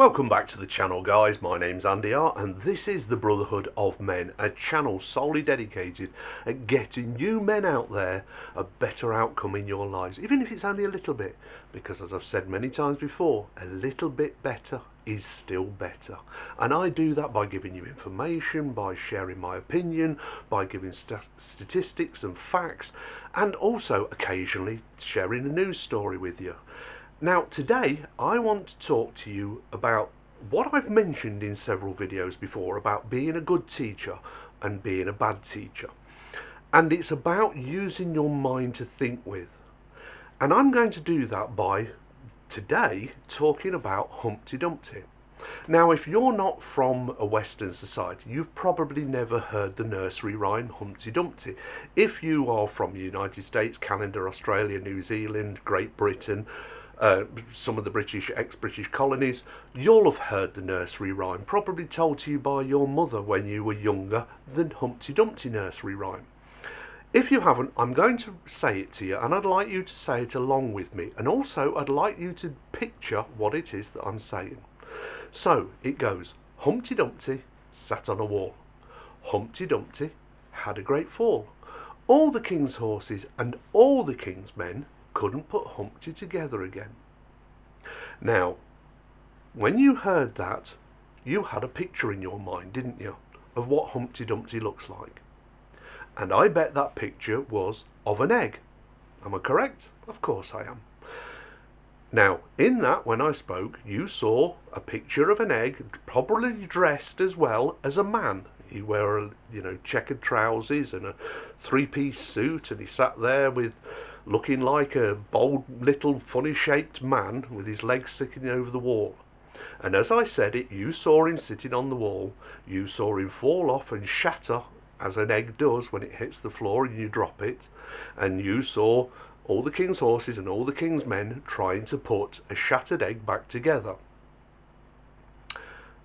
Welcome back to the channel, guys. My name's Andy R and this is the Brotherhood of Men, a channel solely dedicated at getting you men out there a better outcome in your lives, even if it's only a little bit, because as I've said many times before, a little bit better is still better. And I do that by giving you information, by sharing my opinion, by giving statistics and facts, and also occasionally sharing a news story with you. Now today I want to talk to you about what I've mentioned in several videos before about being a good teacher and being a bad teacher. And it's about using your mind to think with. And I'm going to do that by today talking about Humpty Dumpty. Now if you're not from a Western society, you've probably never heard the nursery rhyme Humpty Dumpty. If you are from the United States, Canada, Australia, New Zealand, Great Britain, some of the ex-British colonies, you'll have heard the nursery rhyme, probably told to you by your mother when you were younger, the Humpty Dumpty nursery rhyme. If you haven't, I'm going to say it to you, and I'd like you to say it along with me, and also I'd like you to picture what it is that I'm saying. So it goes: Humpty Dumpty sat on a wall. Humpty Dumpty had a great fall. All the king's horses and all the king's men couldn't put Humpty together again. Now, when you heard that, you had a picture in your mind, didn't you, of what Humpty Dumpty looks like? And I bet that picture was of an egg. Am I correct? Of course I am. Now, in that, when I spoke, you saw a picture of an egg, probably dressed as well as a man. He wore, checkered trousers and a three-piece suit, and he sat there with looking like a bold little funny shaped man with his legs sticking over the wall. And as I said it, you saw him sitting on the wall, you saw him fall off and shatter as an egg does when it hits the floor and you drop it, and you saw all the king's horses and all the king's men trying to put a shattered egg back together.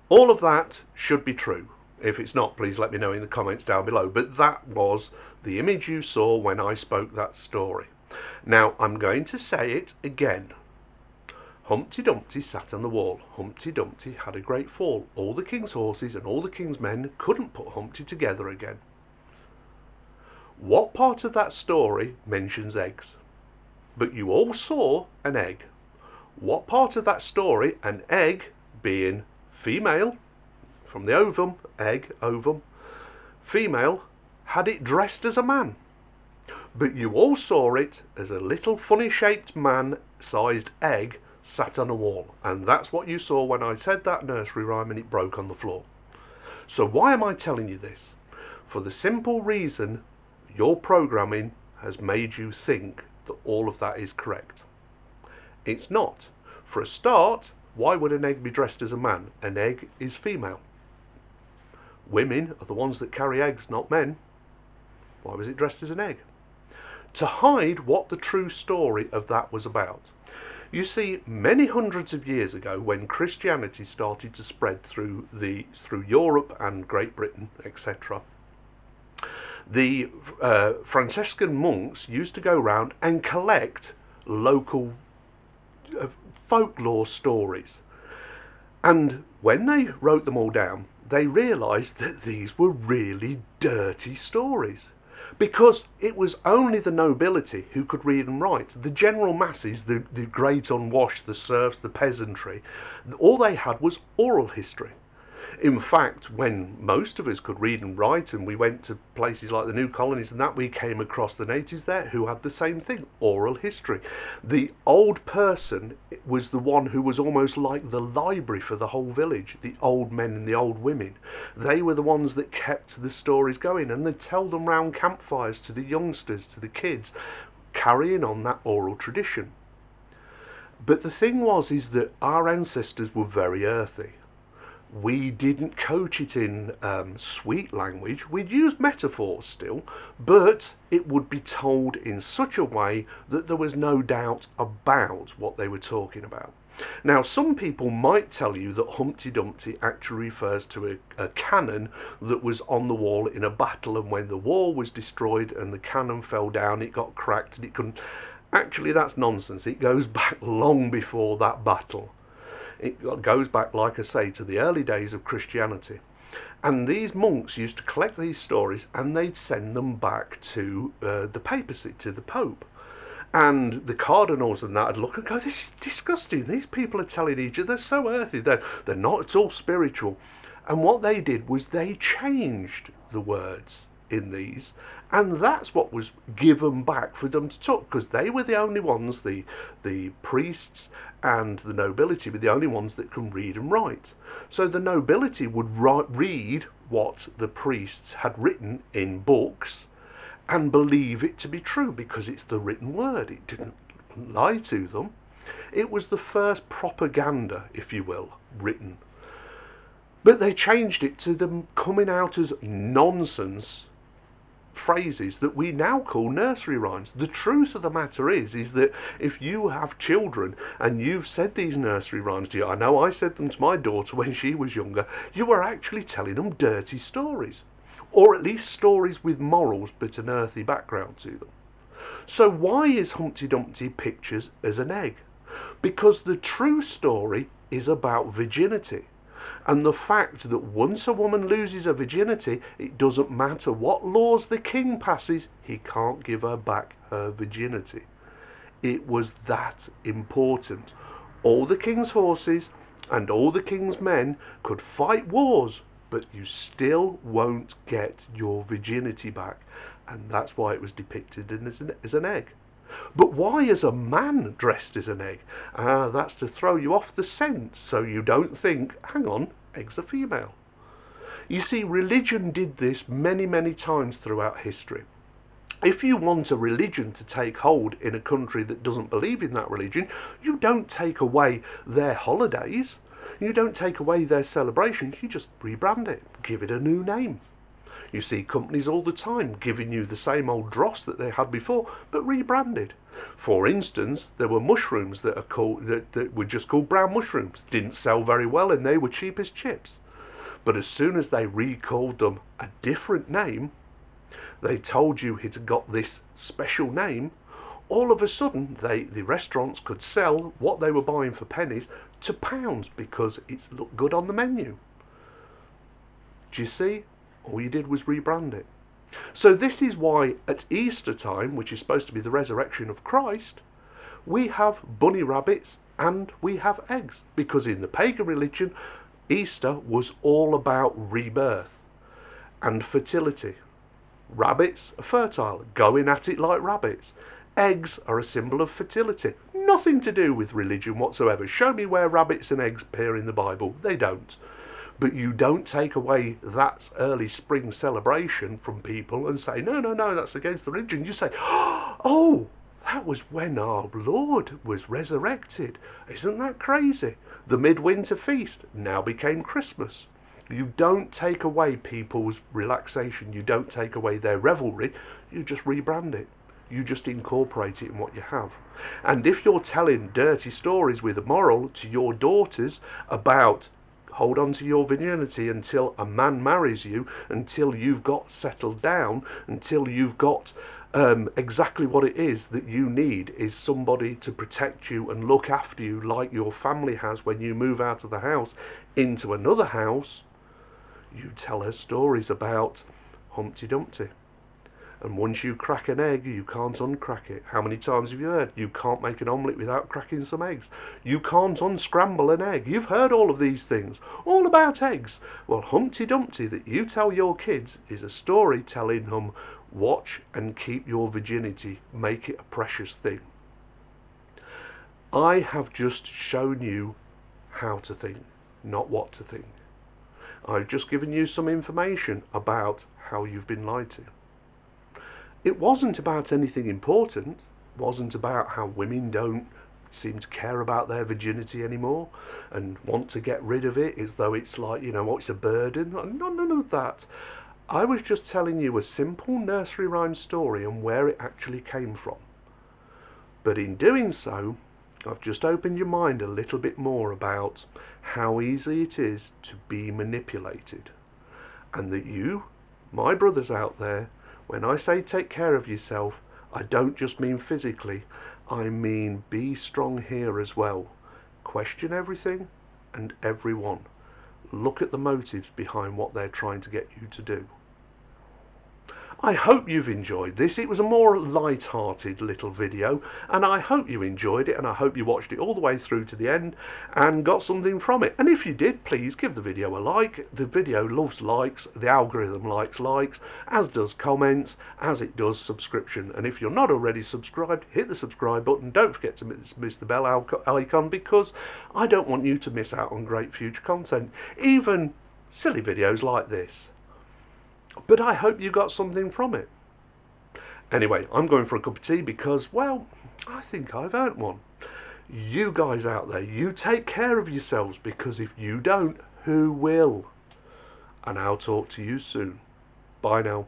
All of that should be true. If it's not, please let me know in the comments down below, but that was the image you saw when I spoke that story. Now, I'm going to say it again. Humpty Dumpty sat on the wall. Humpty Dumpty had a great fall. All the king's horses and all the king's men couldn't put Humpty together again. What part of that story mentions eggs? But you all saw an egg. What part of that story, an egg being female, from the ovum, egg, ovum, female, had it dressed as a man? But you all saw it as a little funny shaped man-sized egg sat on a wall. And that's what you saw when I said that nursery rhyme and it broke on the floor. So why am I telling you this? For the simple reason your programming has made you think that all of that is correct. It's not. For a start, why would an egg be dressed as a man? An egg is female. Women are the ones that carry eggs, not men. Why was it dressed as an egg? To hide what the true story of that was about. You see, many hundreds of years ago, when Christianity started to spread through Europe and Great Britain, etc., the Franciscan monks used to go around and collect local folklore stories. And when they wrote them all down, they realised that these were really dirty stories. Because it was only the nobility who could read and write. The general masses, the great unwashed, the serfs, the peasantry, all they had was oral history. In fact, when most of us could read and write and we went to places like the new colonies and that, we came across the natives there who had the same thing, oral history. The old person was the one who was almost like the library for the whole village. The old men and the old women, they were the ones that kept the stories going, and they'd tell them round campfires to the youngsters, to the kids, carrying on that oral tradition. But the thing is that our ancestors were very earthy. We didn't coach it in sweet language. We'd use metaphors still, but it would be told in such a way that there was no doubt about what they were talking about. Now, some people might tell you that Humpty Dumpty actually refers to a cannon that was on the wall in a battle, and when the wall was destroyed and the cannon fell down, it got cracked and it couldn't. Actually, that's nonsense. It goes back long before that battle. It goes back, like I say, to the early days of Christianity. And these monks used to collect these stories and they'd send them back to the papacy, to the Pope. And the cardinals and that would look and go, this is disgusting. These people are telling each other, they're so earthy, they're not at all spiritual. And what they did was they changed the words in these, and that's what was given back for them to talk, because they were the only ones, the priests and the nobility were the only ones that can read and write. So the nobility would read what the priests had written in books and believe it to be true because it's the written word. It didn't lie to them. It was the first propaganda, if you will, written. But they changed it to them coming out as nonsense phrases that we now call nursery rhymes. The truth of the matter is that if you have children and you've said these nursery rhymes to you, I know I said them to my daughter when she was younger, you are actually telling them dirty stories. Or at least stories with morals but an earthy background to them. So why is Humpty Dumpty pictured as an egg? Because the true story is about virginity. And the fact that once a woman loses her virginity, it doesn't matter what laws the king passes, he can't give her back her virginity. It was that important. All the king's horses and all the king's men could fight wars, but you still won't get your virginity back. And that's why it was depicted as an egg. But why is a man dressed as an egg? That's to throw you off the scent, so you don't think, hang on, eggs are female. You see, religion did this many, many times throughout history. If you want a religion to take hold in a country that doesn't believe in that religion, you don't take away their holidays, you don't take away their celebrations, you just rebrand it, give it a new name. You see companies all the time giving you the same old dross that they had before, but rebranded. For instance, there were mushrooms that were just called brown mushrooms. Didn't sell very well and they were cheap as chips. But as soon as they recalled them a different name, they told you it had got this special name, all of a sudden the restaurants could sell what they were buying for pennies to pounds because it looked good on the menu. Do you see? All you did was rebrand it. So this is why at Easter time, which is supposed to be the resurrection of Christ, we have bunny rabbits and we have eggs. Because in the pagan religion, Easter was all about rebirth and fertility. Rabbits are fertile, going at it like rabbits. Eggs are a symbol of fertility. Nothing to do with religion whatsoever. Show me where rabbits and eggs appear in the Bible. They don't. But you don't take away that early spring celebration from people and say, no, that's against the religion. You say, oh, that was when our Lord was resurrected. Isn't that crazy? The midwinter feast now became Christmas. You don't take away people's relaxation. You don't take away their revelry. You just rebrand it. You just incorporate it in what you have. And if you're telling dirty stories with a moral to your daughters about hold on to your virginity until a man marries you, until you've got settled down, until you've got exactly what it is that you need is somebody to protect you and look after you like your family has when you move out of the house into another house, you tell her stories about Humpty Dumpty. And once you crack an egg, you can't uncrack it. How many times have you heard? You can't make an omelette without cracking some eggs. You can't unscramble an egg. You've heard all of these things, all about eggs. Well, Humpty Dumpty that you tell your kids is a story telling them, watch and keep your virginity. Make it a precious thing. I have just shown you how to think, not what to think. I've just given you some information about how you've been lied to. It wasn't about anything important. It wasn't about how women don't seem to care about their virginity anymore and want to get rid of it as though it's like, it's a burden. None of that. I was just telling you a simple nursery rhyme story and where it actually came from. But in doing so, I've just opened your mind a little bit more about how easy it is to be manipulated. And that you, my brothers out there, when I say take care of yourself, I don't just mean physically, I mean be strong here as well. Question everything, and every one. Look at the motives behind what they're trying to get you to do. I hope you've enjoyed this. It was a more light-hearted little video, and I hope you enjoyed it, and I hope you watched it all the way through to the end and got something from it. And if you did, please give the video a like. The video loves likes, the algorithm likes likes, as does comments, as it does subscription. And if you're not already subscribed, hit the subscribe button. Don't forget to miss the bell icon, because I don't want you to miss out on great future content, even silly videos like this. But I hope you got something from it. Anyway, I'm going for a cup of tea because, well, I think I've earned one. You guys out there, you take care of yourselves, because if you don't, who will? And I'll talk to you soon. Bye now.